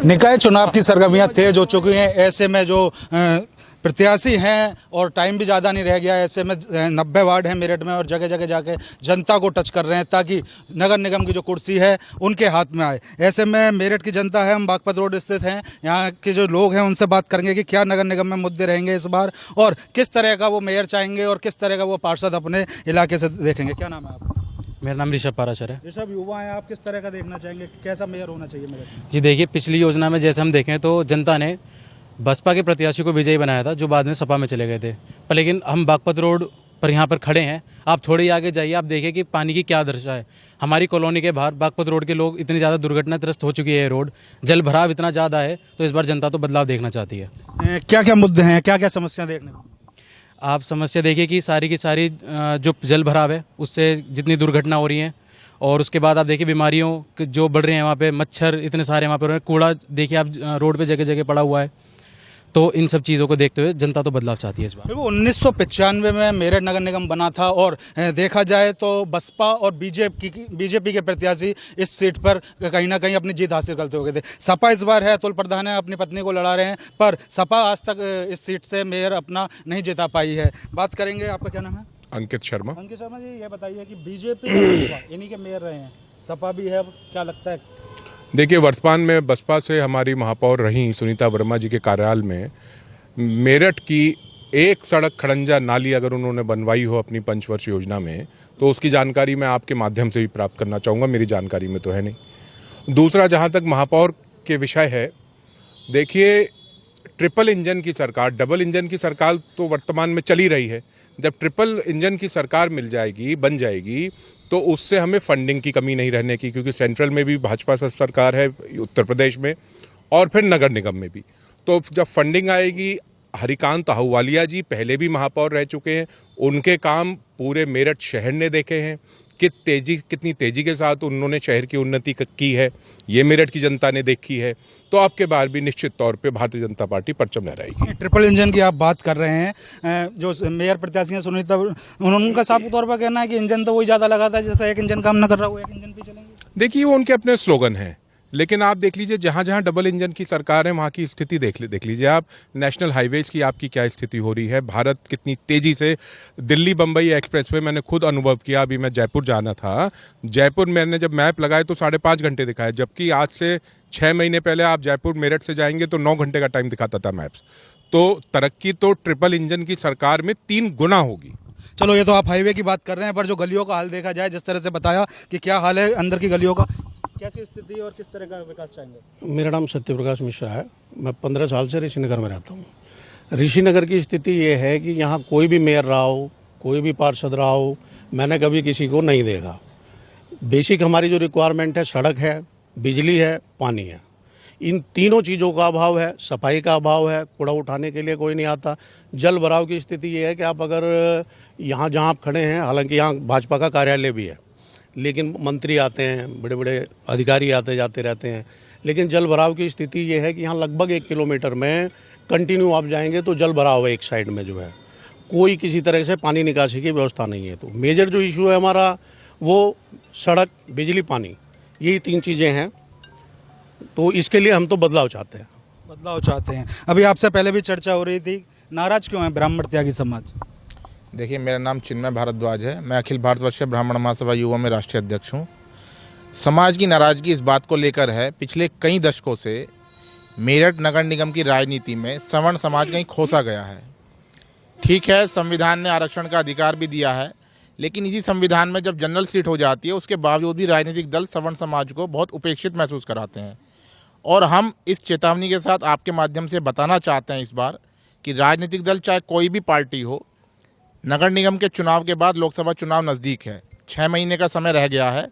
निकाय चुनाव की सरगर्मियां तेज हो चुकी हैं। ऐसे में जो प्रत्याशी हैं और टाइम भी ज़्यादा नहीं रह गया, ऐसे में 90 वार्ड हैं मेरठ में और जगह जगह जाके जनता को टच कर रहे हैं ताकि नगर निगम की जो कुर्सी है उनके हाथ में आए। ऐसे में मेरठ की जनता है, हम बागपत रोड स्थित हैं, यहाँ के जो लोग हैं उनसे बात करेंगे कि क्या नगर निगम में मुद्दे रहेंगे इस बार और किस तरह का वो मेयर चाहेंगे और किस तरह का वो पार्षद अपने इलाके से देखेंगे। क्या नाम है आपका? मेरा नाम ऋषभ पाराशर है। ऋषभ, युवा हैं आप, किस तरह का देखना चाहेंगे, कैसा मेयर होना चाहिए मेरठ में? जी देखिए, पिछली योजना में जैसे हम देखें तो जनता ने बसपा के प्रत्याशी को विजयी बनाया था, जो बाद में सपा में चले गए थे। पर लेकिन हम बागपत रोड पर यहाँ पर खड़े हैं, आप थोड़ी आगे जाइए, आप देखिए कि पानी की क्या दशा है। हमारी कॉलोनी के बाहर बागपत रोड के लोग इतनी ज़्यादा दुर्घटनाग्रस्त हो चुकी है, ये रोड जल भराव इतना ज़्यादा है, तो इस बार जनता तो बदलाव देखना चाहती है। क्या क्या मुद्दे हैं, क्या क्या समस्या देखने को? आप समस्या देखिए कि सारी की सारी जो जल भराव है उससे जितनी दुर्घटना हो रही हैं, और उसके बाद आप देखिए बीमारियों जो बढ़ रही हैं, वहाँ पे मच्छर इतने सारे वहाँ पर, कूड़ा देखिए आप रोड पे जगह जगह पड़ा हुआ है। तो इन सब चीज़ों को देखते हुए जनता तो बदलाव चाहती है इस बार। देखो, 1995 में मेरठ नगर निगम बना था और देखा जाए तो बसपा और बीजेपी के प्रत्याशी इस सीट पर कहीं ना कहीं अपनी जीत हासिल करते हो गए थे। सपा इस बार है, अतुल प्रधान है, अपनी पत्नी को लड़ा रहे हैं, पर सपा आज तक इस सीट से मेयर अपना नहीं जिता पाई है। बात करेंगे, आपका क्या नाम है? अंकित शर्मा। अंकित शर्मा जी, ये बताइए कि बीजेपी इन्हीं के मेयर रहे हैं, सपा भी है, अब क्या लगता है? देखिए, वर्तमान में बसपा से हमारी महापौर रही सुनीता वर्मा जी के कार्यकाल में मेरठ की एक सड़क खड़ंजा नाली अगर उन्होंने बनवाई हो अपनी पंचवर्ष योजना में, तो उसकी जानकारी मैं आपके माध्यम से भी प्राप्त करना चाहूँगा, मेरी जानकारी में तो है नहीं। दूसरा, जहाँ तक महापौर के विषय है, देखिए ट्रिपल इंजन की सरकार, डबल इंजन की सरकार तो वर्तमान में चली रही है। जब ट्रिपल इंजन की सरकार मिल जाएगी, बन जाएगी, तो उससे हमें फंडिंग की कमी नहीं रहने की, क्योंकि सेंट्रल में भी भाजपा सरकार है, उत्तर प्रदेश में, और फिर नगर निगम में भी। तो जब फंडिंग आएगी, हरिकांत आहूवालिया जी पहले भी महापौर रह चुके हैं, उनके काम पूरे मेरठ शहर ने देखे हैं कि कितनी तेजी के साथ उन्होंने शहर की उन्नति की है, ये मेरठ की जनता ने देखी है। तो आपके बार भी निश्चित तौर पे भारतीय जनता पार्टी परचम लहराएगी। ट्रिपल इंजन की आप बात कर रहे हैं, जो मेयर प्रत्याशी हैं सुनीता, उनका साफ तौर पर कहना है कि इंजन तो वही ज़्यादा लगाता है, जैसे एक इंजन काम न कर रहा हो, एक इंजन पे चलेंगे। देखिए, वो उनके अपने स्लोगन हैं, लेकिन आप देख लीजिए जहाँ जहाँ डबल इंजन की सरकार है वहाँ की स्थिति देख लीजिए आप। नेशनल हाईवेज की आपकी क्या स्थिति हो रही है, भारत कितनी तेजी से, दिल्ली बम्बई एक्सप्रेसवे मैंने खुद अनुभव किया। अभी मैं जयपुर जाना था, जयपुर मैंने जब मैप लगाए तो 5.5 घंटे दिखाया, जबकि आज से 6 महीने पहले आप जयपुर मेरठ से जाएंगे तो 9 घंटे का टाइम दिखाता था मैप्स। तो तरक्की तो ट्रिपल इंजन की सरकार में 3 गुना होगी। चलो, ये तो आप हाईवे की बात कर रहे हैं, पर जो गलियों का हाल देखा जाए, जिस तरह से बताया कि क्या हाल है अंदर की गलियों का, कैसी स्थिति और किस तरह का विकास चाहेंगे? मेरा नाम सत्यप्रकाश मिश्रा है। मैं 15 साल से ऋषिनगर में रहता हूँ। ऋषिनगर की स्थिति ये है कि यहाँ कोई भी मेयर रहा हो, कोई भी पार्षद रहा हो, मैंने कभी किसी को नहीं देखा। बेसिक हमारी जो रिक्वायरमेंट है, सड़क है, बिजली है, पानी है, इन तीनों चीज़ों का अभाव है। सफाई का अभाव है, कूड़ा उठाने के लिए कोई नहीं आता। जल भराव की स्थिति ये है कि आप अगर यहाँ जहाँ आप खड़े हैं, हालांकि यहाँ भाजपा का कार्यालय भी है, लेकिन मंत्री आते हैं, बड़े बड़े अधिकारी आते जाते रहते हैं, लेकिन जल भराव की स्थिति ये है कि यहाँ लगभग 1 किलोमीटर में कंटिन्यू आप जाएंगे तो जल भराव है। एक साइड में जो है कोई किसी तरह से पानी निकासी की व्यवस्था नहीं है। तो मेजर जो इशू है हमारा वो सड़क, बिजली, पानी, यही 3 चीज़ें हैं। तो इसके लिए हम तो बदलाव चाहते हैं। बदलाव चाहते हैं। अभी आपसे पहले भी चर्चा हो रही थी, नाराज क्यों है ब्राह्मण त्यागी समाज? देखिए, मेरा नाम चिन्मय भारद्वाज है, मैं अखिल भारतवर्षीय ब्राह्मण महासभा युवा में राष्ट्रीय अध्यक्ष हूँ। समाज की नाराजगी इस बात को लेकर है, पिछले कई दशकों से मेरठ नगर निगम की राजनीति में सवर्ण समाज कहीं खोसा गया है। ठीक है, संविधान ने आरक्षण का अधिकार भी दिया है, लेकिन इसी संविधान में जब जनरल सीट हो जाती है, उसके बावजूद भी राजनीतिक दल सवर्ण समाज को बहुत उपेक्षित महसूस कराते हैं। और हम इस चेतावनी के साथ आपके माध्यम से बताना चाहते हैं इस बार कि राजनीतिक दल, चाहे कोई भी पार्टी हो, नगर निगम के चुनाव के बाद लोकसभा चुनाव नज़दीक है, 6 महीने का समय रह गया है।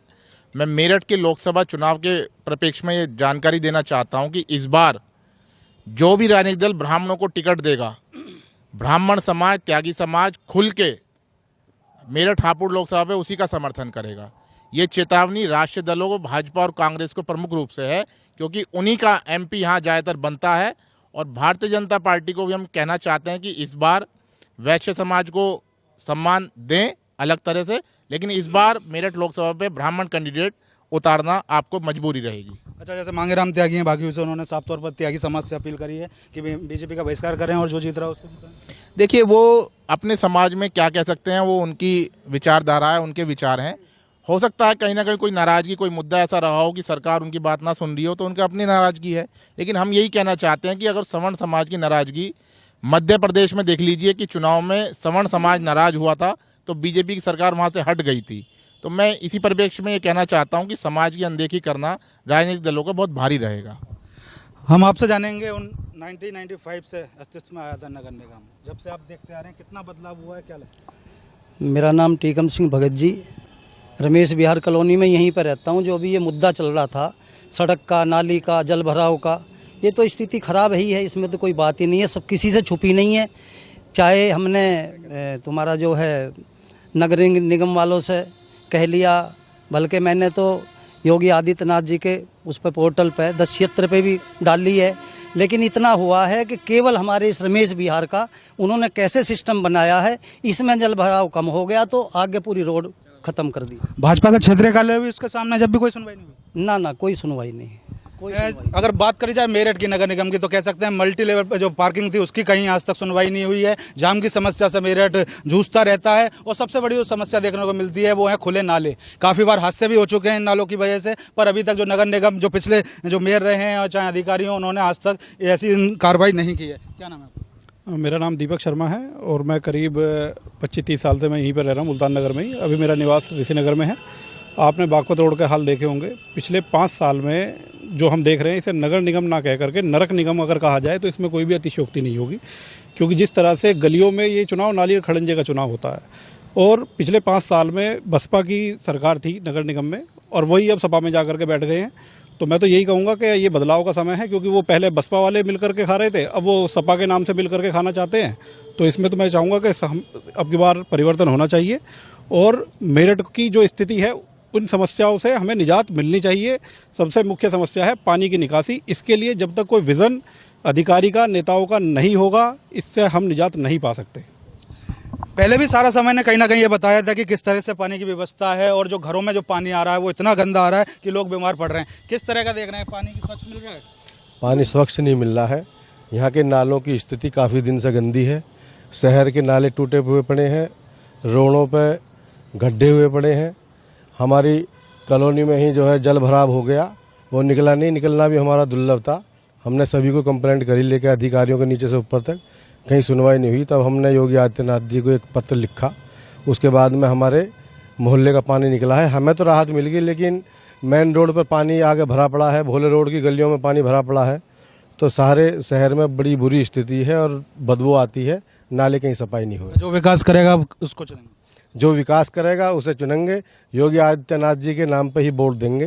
मैं मेरठ के लोकसभा चुनाव के परिप्रेक्ष्य में ये जानकारी देना चाहता हूं कि इस बार जो भी राजनीतिक दल ब्राह्मणों को टिकट देगा, ब्राह्मण समाज, त्यागी समाज खुल के मेरठ हापुड़ लोकसभा पे उसी का समर्थन करेगा। ये चेतावनी राष्ट्रीय दलों को, भाजपा और कांग्रेस को प्रमुख रूप से है, क्योंकि उन्हीं का MP यहाँ ज़्यादातर बनता है। और भारतीय जनता पार्टी को भी हम कहना चाहते हैं कि इस बार वैश्य समाज को सम्मान दें अलग तरह से, लेकिन इस बार मेरठ लोकसभा पे ब्राह्मण कैंडिडेट उतारना आपको मजबूरी रहेगी। अच्छा, जैसे मांगेराम त्यागी हैं बाकी से, उन्होंने साफ तौर पर त्यागी समाज से अपील करी है कि बीजेपी का बहिष्कार करें और जो जीत रहा है उसको जिताएं। देखिए, वो अपने समाज में क्या कह सकते हैं, वो उनकी विचारधारा है, उनके विचार हैं। हो सकता है कहीं ना कहीं कोई नाराज़गी, कोई मुद्दा ऐसा रहा हो कि सरकार उनकी बात ना सुन रही हो, तो उनकी अपनी नाराज़गी है। लेकिन हम यही कहना चाहते हैं कि अगर सवर्ण समाज की नाराज़गी, मध्य प्रदेश में देख लीजिए कि चुनाव में सवर्ण समाज नाराज़ हुआ था तो बीजेपी की सरकार वहाँ से हट गई थी। तो मैं इसी परिप्रेक्ष्य में ये कहना चाहता हूँ कि समाज की अनदेखी करना राजनीतिक दलों को बहुत भारी रहेगा। हम आपसे जानेंगे, उन 1995 से अस्तित्व में आया था नगर निगम, जब से आप देखते आ रहे हैं कितना बदलाव हुआ है, क्या लगता है? मेरा नाम टीकम सिंह भगत जी, रमेश विहार कॉलोनी में यहीं पर रहता हूं। जो अभी ये मुद्दा चल रहा था सड़क का, नाली का, जल भराव का, ये तो स्थिति खराब ही है, इसमें तो कोई बात ही नहीं है, सब किसी से छुपी नहीं है। चाहे हमने तुम्हारा जो है नगर निगम वालों से कह लिया, बल्कि मैंने तो योगी आदित्यनाथ जी के उस पर पोर्टल पे 10 क्षेत्र पे भी डाली है, लेकिन इतना हुआ है कि केवल हमारे इस रमेश विहार का उन्होंने कैसे सिस्टम बनाया है, इसमें जल भराव कम हो गया तो आगे पूरी रोड खत्म कर दी। भाजपा का क्षेत्रीय कार्यालय भी उसके सामने, जब भी कोई सुनवाई नहीं हुई। ना कोई सुनवाई नहीं, कोई सुनवाई। अगर बात करी जाए मेरठ की नगर निगम की, तो कह सकते हैं मल्टी लेवल पर जो पार्किंग थी उसकी कहीं आज तक सुनवाई नहीं हुई है। जाम की समस्या से मेरठ जूझता रहता है, और सबसे बड़ी जो समस्या देखने को मिलती है वो है खुले नाले। काफ़ी बार हादसे भी हो चुके हैं इन नालों की वजह से, पर अभी तक जो नगर निगम, जो पिछले जो मेयर रहे हैं और चाहे अधिकारी हों, उन्होंने आज तक ऐसी कार्रवाई नहीं की है। क्या नाम है आपका? मेरा नाम दीपक शर्मा है और मैं करीब 25-30 साल से मैं यहीं पर रह रहा हूँ, मुल्तान नगर में ही। अभी मेरा निवास ऋषि नगर में है। आपने बागपत रोड के हाल देखे होंगे। पिछले 5 साल में जो हम देख रहे हैं, इसे नगर निगम ना कह करके नरक निगम अगर कहा जाए तो इसमें कोई भी अतिशयोक्ति नहीं होगी, क्योंकि जिस तरह से गलियों में ये चुनाव नाली और खड़ंजे का चुनाव होता है, और पिछले 5 साल में बसपा की सरकार थी नगर निगम में, और वही अब सपा में जा कर के बैठ गए हैं। तो मैं तो यही कहूँगा कि ये बदलाव का समय है, क्योंकि वो पहले बसपा वाले मिल करके खा रहे थे, अब वो सपा के नाम से मिल करके खाना चाहते हैं। तो इसमें तो मैं चाहूँगा कि अब की बार परिवर्तन होना चाहिए, और मेरठ की जो स्थिति है उन समस्याओं से हमें निजात मिलनी चाहिए। सबसे मुख्य समस्या है पानी की निकासी। इसके लिए जब तक कोई विज़न अधिकारी का, नेताओं का नहीं होगा, इससे हम निजात नहीं पा सकते। पहले भी सारा समय ने कहीं ना कहीं ये बताया था कि किस तरह से पानी की व्यवस्था है, और जो घरों में जो पानी आ रहा है वो इतना गंदा आ रहा है कि लोग बीमार पड़ रहे हैं। किस तरह का देख रहे हैं, पानी की स्वच्छ मिल रहा है? पानी स्वच्छ नहीं मिल रहा है। यहाँ के नालों की स्थिति काफ़ी दिन से गंदी है। शहर के नाले टूटे हुए पड़े हैं, रोडों पे गड्ढे हुए पड़े हैं। हमारी कॉलोनी में ही जो है जल भराव हो गया, वो निकला नहीं, निकलना भी हमारा दुर्लभ था। हमने सभी को कंप्लेंट करी, लेके अधिकारियों के नीचे से ऊपर तक, कहीं सुनवाई नहीं हुई। तब हमने योगी आदित्यनाथ जी को एक पत्र लिखा, उसके बाद में हमारे मोहल्ले का पानी निकला है। हमें तो राहत मिल गई, लेकिन मेन रोड पर पानी आगे भरा पड़ा है, भोले रोड की गलियों में पानी भरा पड़ा है। तो सारे शहर में बड़ी बुरी स्थिति है और बदबू आती है, नाले कहीं सफाई नहीं हुई। जो विकास करेगा उसको चुनेंगे, जो विकास करेगा उसे चुनेंगे, योगी आदित्यनाथ जी के नाम पे ही वोट देंगे।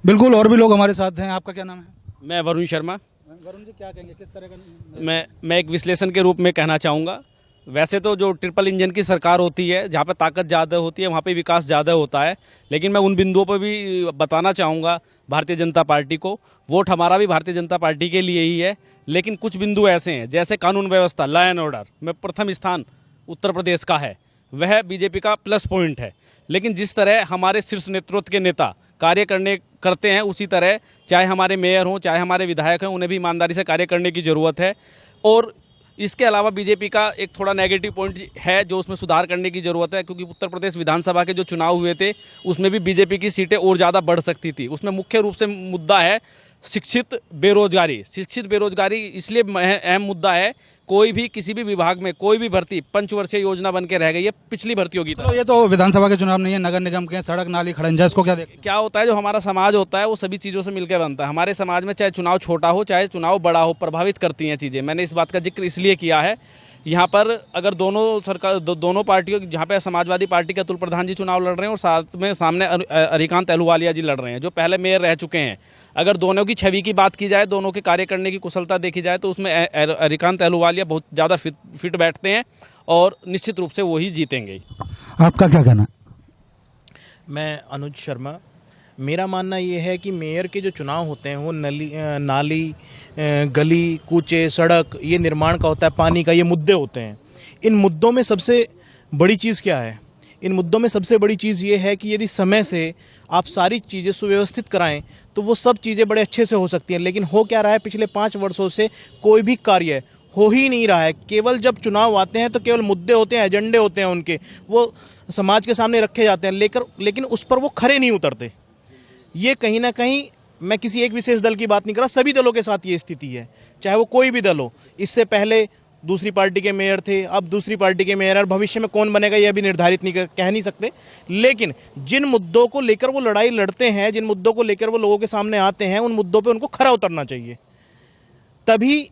बिल्कुल। और भी लोग हमारे साथ हैं। आपका क्या नाम है? मैं वरुण शर्मा। वरुण जी, क्या कहेंगे, किस तरह का? मैं एक विश्लेषण के रूप में कहना चाहूँगा। वैसे तो जो ट्रिपल इंजन की सरकार होती है, जहाँ पे ताकत ज़्यादा होती है वहाँ पे विकास ज़्यादा होता है, लेकिन मैं उन बिंदुओं पर भी बताना चाहूँगा भारतीय जनता पार्टी को, वोट हमारा भी भारतीय जनता पार्टी के लिए ही है। लेकिन कुछ बिंदु ऐसे हैं, जैसे कानून व्यवस्था, लॉ एंड ऑर्डर में प्रथम स्थान उत्तर प्रदेश का है, वह बीजेपी का प्लस पॉइंट है। लेकिन जिस तरह हमारे शीर्ष नेतृत्व के नेता कार्य करते हैं, उसी तरह चाहे हमारे मेयर हों, चाहे हमारे विधायक हों, उन्हें भी ईमानदारी से कार्य करने की ज़रूरत है। और इसके अलावा बीजेपी का एक थोड़ा नेगेटिव पॉइंट है जो उसमें सुधार करने की ज़रूरत है, क्योंकि उत्तर प्रदेश विधानसभा के जो चुनाव हुए थे उसमें भी बीजेपी की सीटें और ज़्यादा बढ़ सकती थी। उसमें मुख्य रूप से मुद्दा है शिक्षित बेरोजगारी। शिक्षित बेरोजगारी इसलिए अहम मुद्दा है, कोई भी किसी भी विभाग में कोई भी भर्ती पंचवर्षीय योजना बन के रह गई है, पिछली भर्तियों की तरह। ये तो विधानसभा के चुनाव नहीं है, नगर निगम के, सड़क नाली खड़ंजा, इसको क्या देखते? क्या होता है, जो हमारा समाज होता है वो सभी चीज़ों से मिलकर बनता है। हमारे समाज में चाहे चुनाव छोटा हो चाहे चुनाव बड़ा हो, प्रभावित करती हैं चीज़ें। मैंने इस बात का जिक्र इसलिए किया है, यहाँ पर अगर दोनों पार्टियों, जहाँ पे समाजवादी पार्टी के अतुल प्रधान जी चुनाव लड़ रहे हैं और साथ में सामने अरिकांत अहलूवालिया जी लड़ रहे हैं जो पहले मेयर रह चुके हैं, अगर दोनों की छवि की बात की जाए, दोनों के कार्य करने की कुशलता देखी जाए, तो उसमें अरिकांत अहलूवालिया बहुत ज़्यादा फिट बैठते हैं और निश्चित रूप से वो ही जीतेंगे। आपका क्या कहना? मैं अनुज शर्मा। मेरा मानना ये है कि मेयर के जो चुनाव होते हैं वो नाली, गली कूचे, सड़क, ये निर्माण का होता है, पानी का, ये मुद्दे होते हैं। इन मुद्दों में सबसे बड़ी चीज़ क्या है? इन मुद्दों में सबसे बड़ी चीज़ ये है कि यदि समय से आप सारी चीज़ें सुव्यवस्थित कराएं तो वो सब चीज़ें बड़े अच्छे से हो सकती हैं। लेकिन हो क्या रहा है, पिछले 5 वर्षों से कोई भी कार्य हो ही नहीं रहा है। केवल जब चुनाव आते हैं तो केवल मुद्दे होते हैं, एजेंडे होते हैं उनके, वो समाज के सामने रखे जाते हैं, लेकिन उस पर वो खरे नहीं उतरते। ये कहीं ना कहीं, मैं किसी एक विशेष दल की बात नहीं कर रहा, सभी दलों के साथ ये स्थिति है, चाहे वो कोई भी दल हो। इससे पहले दूसरी पार्टी के मेयर थे, अब दूसरी पार्टी के मेयर, और भविष्य में कौन बनेगा ये अभी निर्धारित नहीं कह नहीं सकते। लेकिन जिन मुद्दों को लेकर वो लड़ाई लड़ते हैं, जिन मुद्दों को लेकर वो लोगों के सामने आते हैं, उन मुद्दों पे उनको खरा उतरना चाहिए। तभी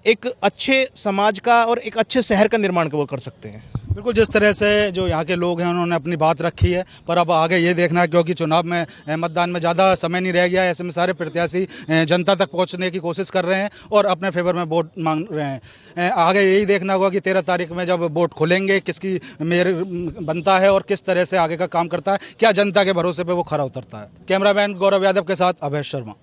एक अच्छे समाज का और एक अच्छे शहर का निर्माण वो कर सकते हैं। बिल्कुल, जिस तरह से जो यहाँ के लोग हैं उन्होंने अपनी बात रखी है, पर अब आगे ये देखना है, क्योंकि चुनाव में मतदान में ज़्यादा समय नहीं रह गया है। ऐसे में सारे प्रत्याशी जनता तक पहुँचने की कोशिश कर रहे हैं और अपने फेवर में वोट मांग रहे हैं। आगे यही देखना होगा कि 13 तारीख में जब वोट खुलेंगे किसकी मेयर बनता है और किस तरह से आगे का काम करता है, क्या जनता के भरोसे पर वो खरा उतरता है। कैमरामैन गौरव यादव के साथ अभय शर्मा।